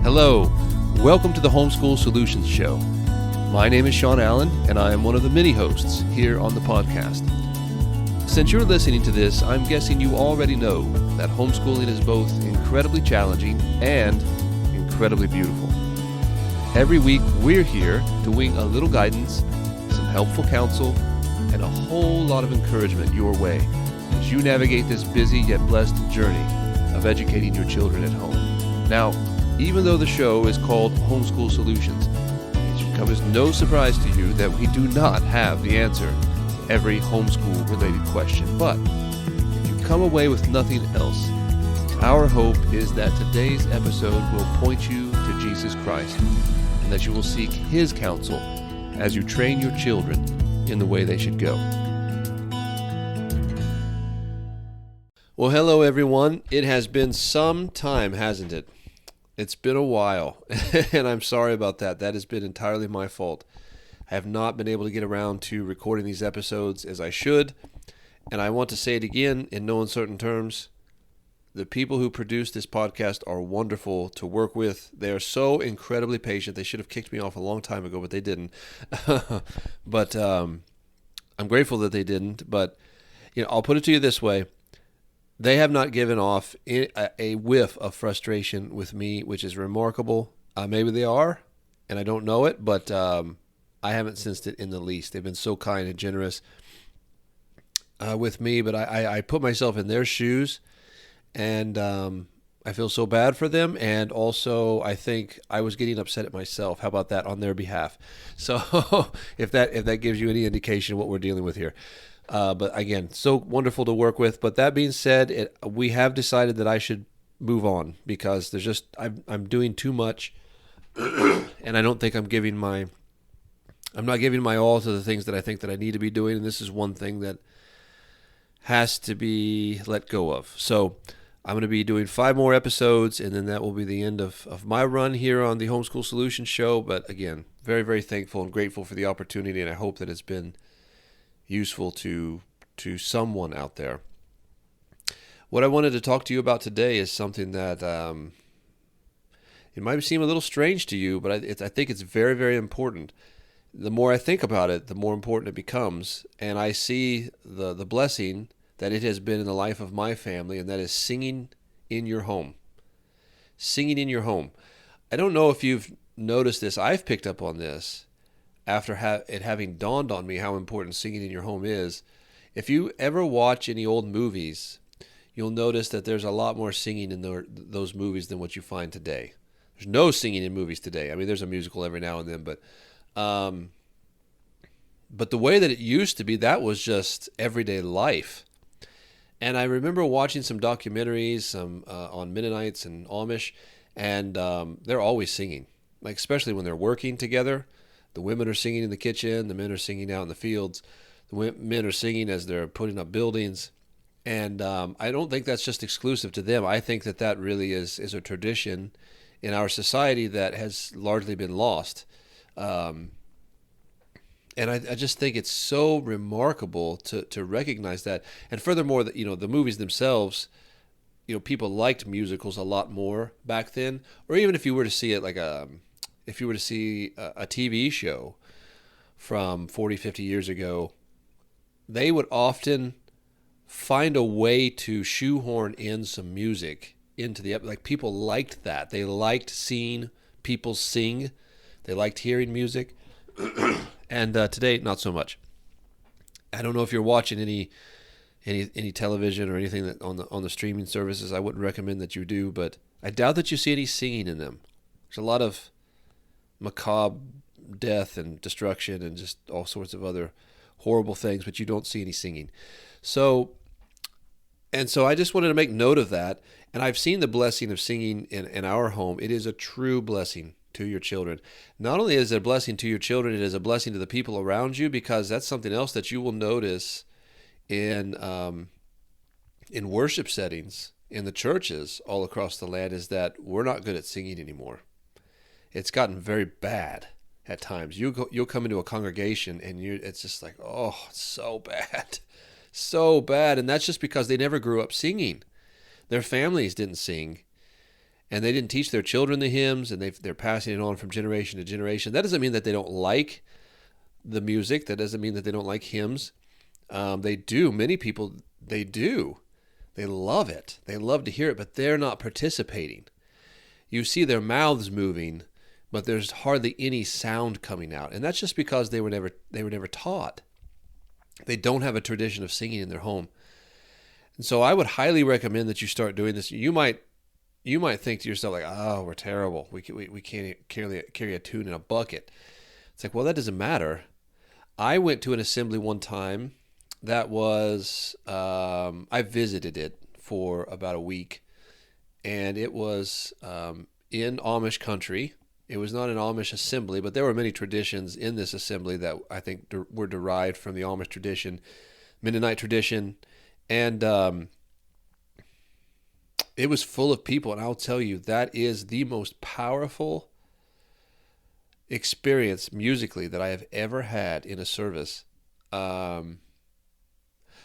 Hello, welcome to the Homeschool Solutions Show. My name is Sean Allen, and I am one of the many hosts here on the podcast. Since you're listening to this, I'm guessing you already know that homeschooling is both incredibly challenging and incredibly beautiful. Every week, we're here to wing a little guidance, some helpful counsel, and a whole lot of encouragement your way as you navigate this busy yet blessed journey of educating your children at home. Now, even though the show is called Homeschool Solutions, it should come as no surprise to you that we do not have the answer to every homeschool-related question. But if you come away with nothing else, our hope is that today's episode will point you to Jesus Christ and that you will seek His counsel as you train your children in the way they should go. Well, hello everyone. It has been some time, hasn't it? It's been a while, and I'm sorry about that. That has been entirely my fault. I have not been able to get around to recording these episodes as I should, and I want to say it again in no uncertain terms. The people who produce this podcast are wonderful to work with. They are so incredibly patient. They should have kicked me off a long time ago, but they didn't. But I'm grateful that they didn't. But I'll put it to you this way. They have not given off a whiff of frustration with me, which is remarkable. Maybe they are, and I don't know it, but I haven't sensed it in the least. They've been so kind and generous with me, but I put myself in their shoes, and I feel so bad for them, and also I think I was getting upset at myself. How about that, on their behalf? So if that gives you any indication of what we're dealing with here. But again, so wonderful to work with. But that being said, we have decided that I should move on because I'm doing too much, and I don't think I'm not giving my all to the things that I think that I need to be doing. And this is one thing that has to be let go of. So I'm going to be doing 5 more episodes, and then that will be the end of my run here on the Homeschool Solutions Show. But again, very, very thankful and grateful for the opportunity, and I hope that it's been useful to someone out there. What I wanted to talk to you about today is something that it might seem a little strange to you, but I think it's very, very important. The more I think about it, the more important it becomes, and I see the blessing that it has been in the life of my family, and that is singing in your home. Singing in your home. I don't know if you've noticed this. I've picked up on this after it having dawned on me how important singing in your home is. If you ever watch any old movies, you'll notice that there's a lot more singing in those movies than what you find today. There's no singing in movies today. I mean, there's a musical every now and then, but the way that it used to be, that was just everyday life. And I remember watching some documentaries on Mennonites and Amish, and they're always singing, like especially when they're working together. The women are singing in the kitchen. The men are singing out in the fields. The men are singing as they're putting up buildings. And I don't think that's just exclusive to them. I think that really is a tradition in our society that has largely been lost. And I just think it's so remarkable to recognize that. And furthermore, the movies themselves, people liked musicals a lot more back then. Or even if you were to see it if you were to see a TV show from 40, 50 years ago, they would often find a way to shoehorn in some music into the episode. Like, people liked that. They liked seeing people sing. They liked hearing music. And today, not so much. I don't know if you're watching any television or anything that on the streaming services. I wouldn't recommend that you do, but I doubt that you see any singing in them. There's a lot of macabre death and destruction and just all sorts of other horrible things, but you don't see any singing. So I just wanted to make note of that. And I've seen the blessing of singing in our home. It is a true blessing to your children. Not only is it a blessing to your children, it is a blessing to the people around you, because that's something else that you will notice in worship settings in the churches all across the land, is that we're not good at singing anymore. It's gotten very bad at times. You'll come into a congregation and it's just like, oh, it's so bad. So bad. And that's just because they never grew up singing. Their families didn't sing. and they didn't teach their children the hymns, and they're passing it on from generation to generation. That doesn't mean that they don't like the music. That doesn't mean that they don't like hymns. They do. Many people, they do. They love it. They love to hear it, but they're not participating. You see their mouths moving, but there's hardly any sound coming out. And that's just because they were never taught. They don't have a tradition of singing in their home. And so I would highly recommend that you start doing this. You might think to yourself like, "Oh, we're terrible. We can't carry a tune in a bucket." It's like, well, that doesn't matter. I went to an assembly one time that was, I visited it for about a week, and it was in Amish country. It was not an Amish assembly, but there were many traditions in this assembly that I think were derived from the Amish tradition, Mennonite tradition, and it was full of people. And I'll tell you, that is the most powerful experience musically that I have ever had in a service.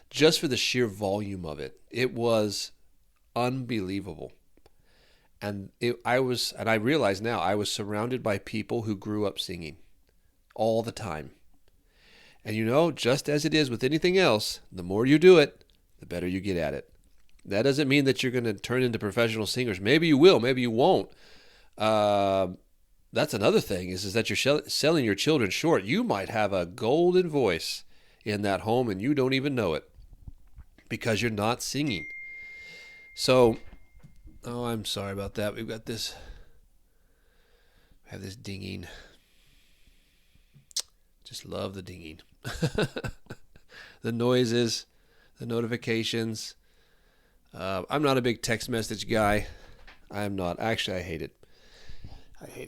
Just for the sheer volume of it, it was unbelievable. And I realize now I was surrounded by people who grew up singing all the time. And just as it is with anything else, the more you do it, the better you get at it. That doesn't mean that you're going to turn into professional singers. Maybe you will, maybe you won't. That's another thing is that you're selling your children short. You might have a golden voice in that home and you don't even know it because you're not singing. So, I'm sorry about that. We have this dinging. Just love the dinging. The noises, the notifications. I'm not a big text message guy. I am not. Actually, I hate it.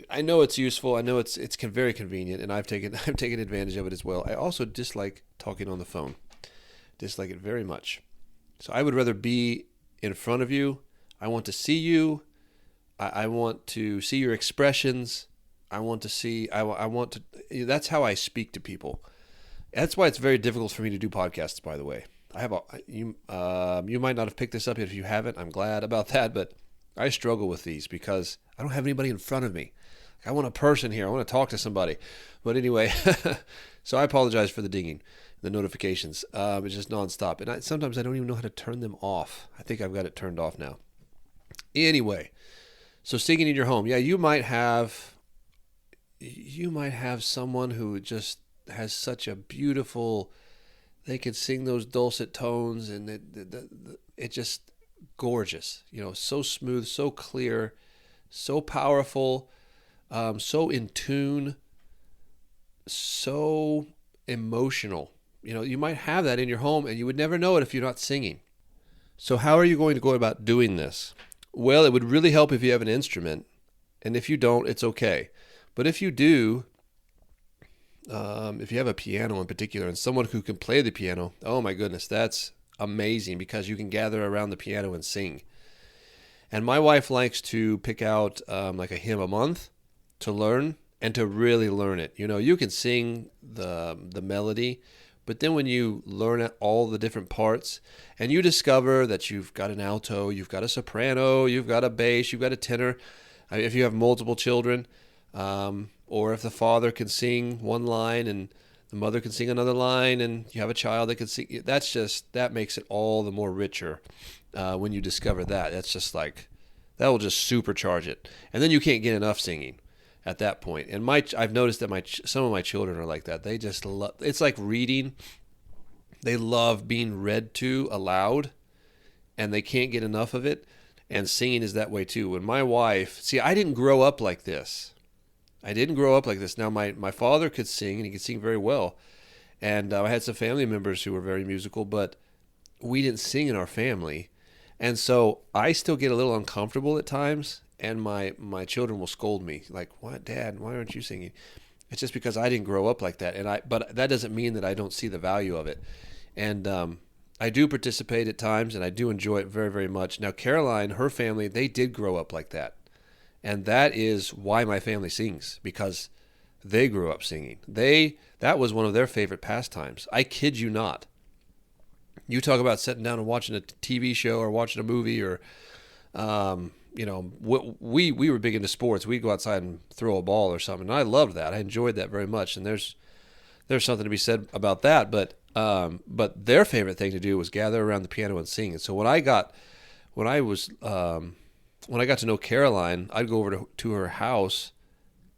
I know it's useful. I know it's very convenient, and I've taken advantage of it as well. I also dislike talking on the phone. Dislike it very much. So I would rather be in front of you. I want to see you. I want to see your expressions. I want to. That's how I speak to people. That's why it's very difficult for me to do podcasts. By the way, you might not have picked this up yet. If you haven't, I'm glad about that. But I struggle with these because I don't have anybody in front of me. I want a person here. I want to talk to somebody. But anyway, so I apologize for the dinging, the notifications. It's just nonstop. And sometimes I don't even know how to turn them off. I think I've got it turned off now. Anyway, so singing in your home. Yeah, you might have someone who just has such a beautiful, they can sing those dulcet tones and it just gorgeous, so smooth, so clear, so powerful, so in tune, so emotional. You might have that in your home and you would never know it if you're not singing. So how are you going to go about doing this? Well, it would really help if you have an instrument, and if you don't, it's okay. But if you do, if you have a piano in particular and someone who can play the piano, oh my goodness, that's amazing because you can gather around the piano and sing. And my wife likes to pick out like a hymn a month to learn and to really learn it. You can sing the melody, but then when you learn all the different parts and you discover that you've got an alto, you've got a soprano, you've got a bass, you've got a tenor, if you have multiple children, or if the father can sing one line and the mother can sing another line and you have a child that can sing, that makes it all the more richer when you discover that. That's just like, that will just supercharge it. And then you can't get enough singing at that point. And I've noticed that some of my children are like that. They just love, it's like reading. They love being read to aloud and they can't get enough of it. And singing is that way too. When my wife, I didn't grow up like this. Now, my father could sing, and he could sing very well. And I had some family members who were very musical, but we didn't sing in our family. And so I still get a little uncomfortable at times, and my children will scold me, like, "What, Dad, why aren't you singing?" It's just because I didn't grow up like that. But that doesn't mean that I don't see the value of it. And I do participate at times, and I do enjoy it very, very much. Now, Caroline, her family, they did grow up like that. And that is why my family sings, because they grew up singing. That was one of their favorite pastimes. I kid you not. You talk about sitting down and watching a TV show or watching a movie or We were big into sports. We'd go outside and throw a ball or something. And I loved that. I enjoyed that very much. And there's something to be said about that. But their favorite thing to do was gather around the piano and sing. And so when I got to know Caroline, I'd go over to her house,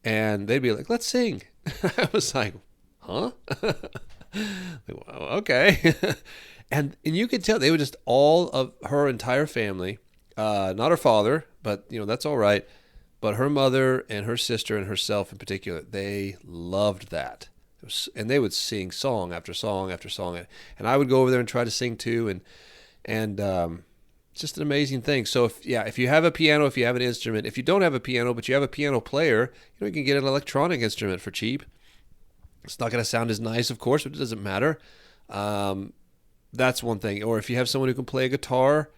and they'd be like, "Let's sing." I was like, "Huh?" Like, well, okay. And you could tell they were just all of her entire family, not her father, but that's all right. But her mother and her sister and herself in particular, they loved that. And they would sing song after song after song, and I would go over there and try to sing too, and it's just an amazing thing. So if you have a piano, if you have an instrument, if you don't have a piano but you have a piano player, you can get an electronic instrument for cheap. It's not going to sound as nice, of course, but it doesn't matter. That's one thing. Or if you have someone who can play a guitar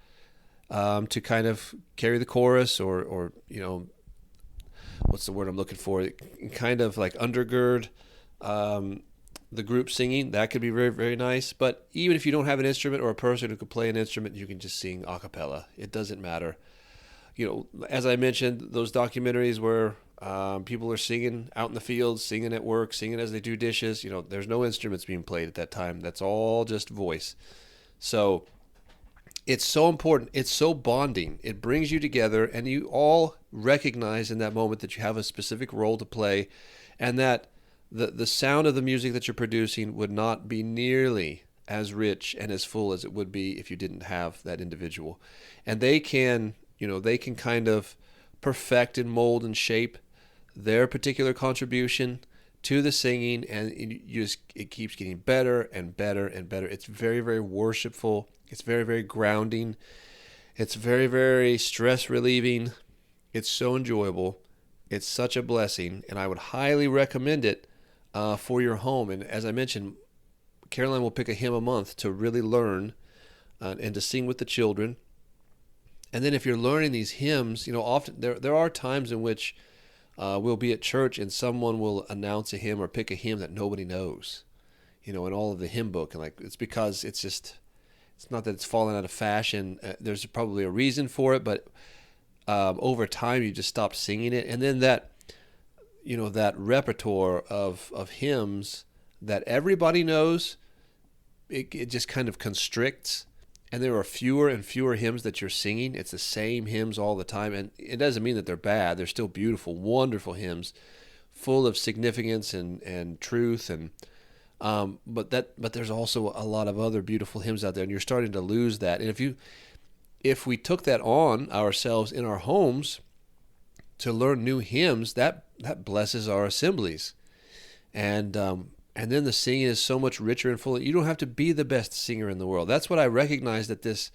to kind of carry the chorus, or what's the word I'm looking for? Kind of like undergird the group singing, that could be very, very nice. But even if you don't have an instrument or a person who can play an instrument, you can just sing a cappella. It doesn't matter. As I mentioned, those documentaries where people are singing out in the fields, singing at work, singing as they do dishes. There's no instruments being played at that time. That's all just voice. So it's so important. It's so bonding. It brings you together, and you all recognize in that moment that you have a specific role to play, and that the sound of the music that you're producing would not be nearly as rich and as full as it would be if you didn't have that individual. And they can kind of perfect and mold and shape their particular contribution to the singing, and it keeps getting better and better and better. It's very, very worshipful. It's very, very grounding. It's very, very stress relieving. It's so enjoyable. It's such a blessing, and I would highly recommend it for your home. And as I mentioned, Caroline will pick a hymn a month to really learn and to sing with the children. And then if you're learning these hymns, often there are times in which we'll be at church and someone will announce a hymn or pick a hymn that nobody knows, in all of the hymn book. And it's because it's not that it's fallen out of fashion. There's probably a reason for it, but over time you just stop singing it. And then that repertoire of hymns that everybody knows, it just kind of constricts, and there are fewer and fewer hymns that you're singing. It's the same hymns all the time, and it doesn't mean that they're bad. They're still beautiful, wonderful hymns, full of significance and truth, and but there's also a lot of other beautiful hymns out there, and you're starting to lose that. And if we took that on ourselves in our homes to learn new hymns, that blesses our assemblies, and then the singing is so much richer and fuller. You don't have to be the best singer in the world. That's what I recognized at this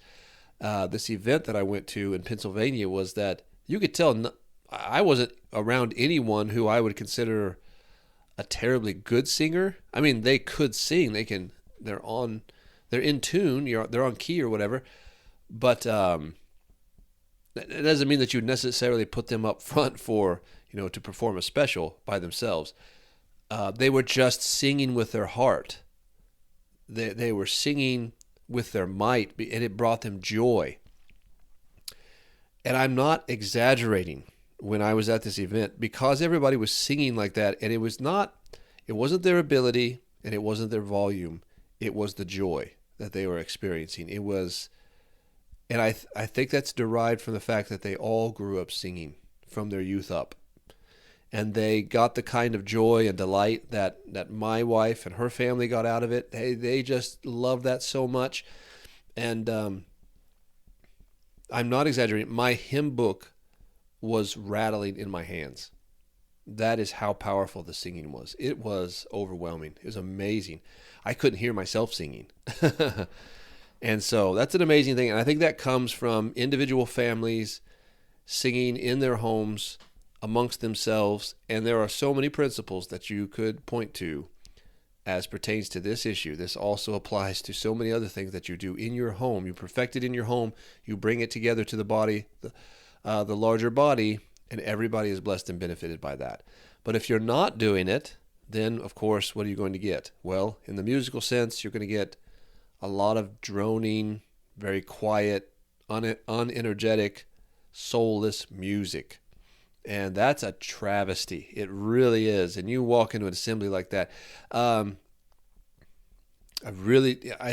event that I went to in Pennsylvania, was that you could tell I wasn't around anyone who I would consider a terribly good singer. I mean, they could sing. They're in tune. They're on key or whatever, but it doesn't mean that you necessarily put them up front for to perform a special by themselves. They were just singing with their heart. They were singing with their might, and it brought them joy. And I'm not exaggerating when I was at this event, because everybody was singing like that, and it wasn't their ability, and it wasn't their volume. It was the joy that they were experiencing. It was, and I think that's derived from the fact that they all grew up singing from their youth up. And they got the kind of joy and delight that my wife and her family got out of it. They just loved that so much. And I'm not exaggerating. My hymn book was rattling in my hands. That is how powerful the singing was. It was overwhelming. It was amazing. I couldn't hear myself singing. And so that's an amazing thing. And I think that comes from individual families singing in their homes amongst themselves. And there are so many principles that you could point to as pertains to this issue. This also applies to so many other things that you do in your home. You perfect it in your home. You bring it together to the body, the larger body, and everybody is blessed and benefited by that. But if you're not doing it, then, of course, what are you going to get? Well, in the musical sense, you're going to get a lot of droning, very quiet, unenergetic soulless music. And that's a travesty. It really is. And you walk into an assembly like that. I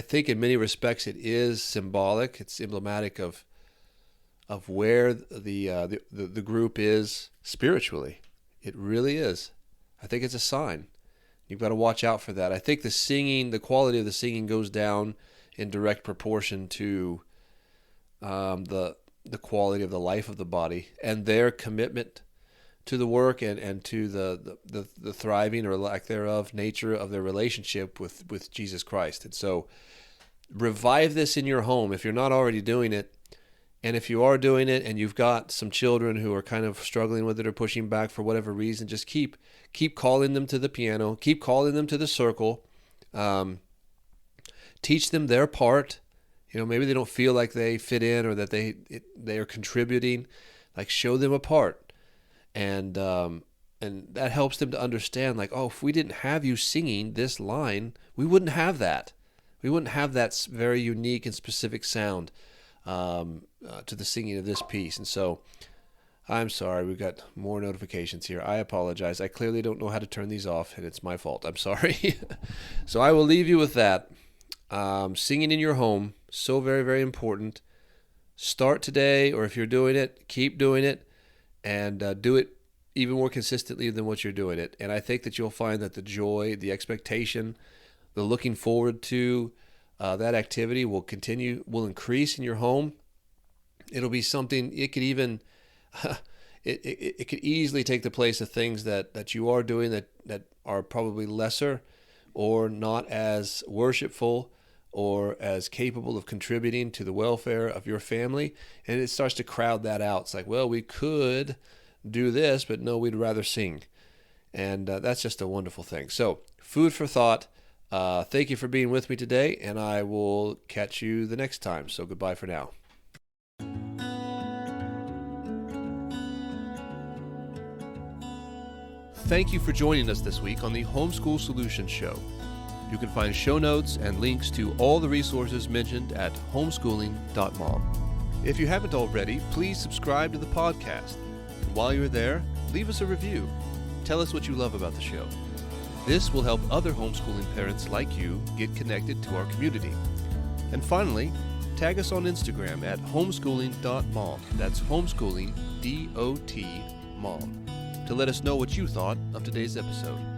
think in many respects it is symbolic. It's emblematic of where the group is spiritually. It really is. I think it's a sign. You've got to watch out for that. I think the quality of the singing goes down in direct proportion to the quality of the life of the body and their commitment to the work and to the thriving or lack thereof nature of their relationship with Jesus Christ. And so revive this in your home if you're not already doing it. And if you are doing it and you've got some children who are kind of struggling with it or pushing back for whatever reason, just keep calling them to the piano, keep calling them to the circle, teach them their part. Maybe they don't feel like they fit in or that they are contributing. Like, show them a part, and that helps them to understand. Like, if we didn't have you singing this line, we wouldn't have that. We wouldn't have that very unique and specific sound to the singing of this piece. And so, I'm sorry, we've got more notifications here. I apologize. I clearly don't know how to turn these off, and it's my fault. I'm sorry. So I will leave you with that. Singing in your home, so very, very important. Start today, or if you're doing it, keep doing it, and do it even more consistently than what you're doing it. And I think that you'll find that the joy, the expectation, the looking forward to that activity will increase in your home. It'll be something, it could even, it could easily take the place of things that you are doing that are probably lesser or not as worshipful or as capable of contributing to the welfare of your family. And it starts to crowd that out. It's like, well, we could do this, but no, we'd rather sing. And that's just a wonderful thing. So, food for thought. Thank you for being with me today, and I will catch you the next time. So goodbye for now. Thank you for joining us this week on the Homeschool Solutions Show. You can find show notes and links to all the resources mentioned at homeschooling.mom. If you haven't already, please subscribe to the podcast. And while you're there, leave us a review. Tell us what you love about the show. This will help other homeschooling parents like you get connected to our community. And finally, tag us on Instagram at homeschooling.mom. That's homeschooling, D-O-T, mom, to let us know what you thought of today's episode.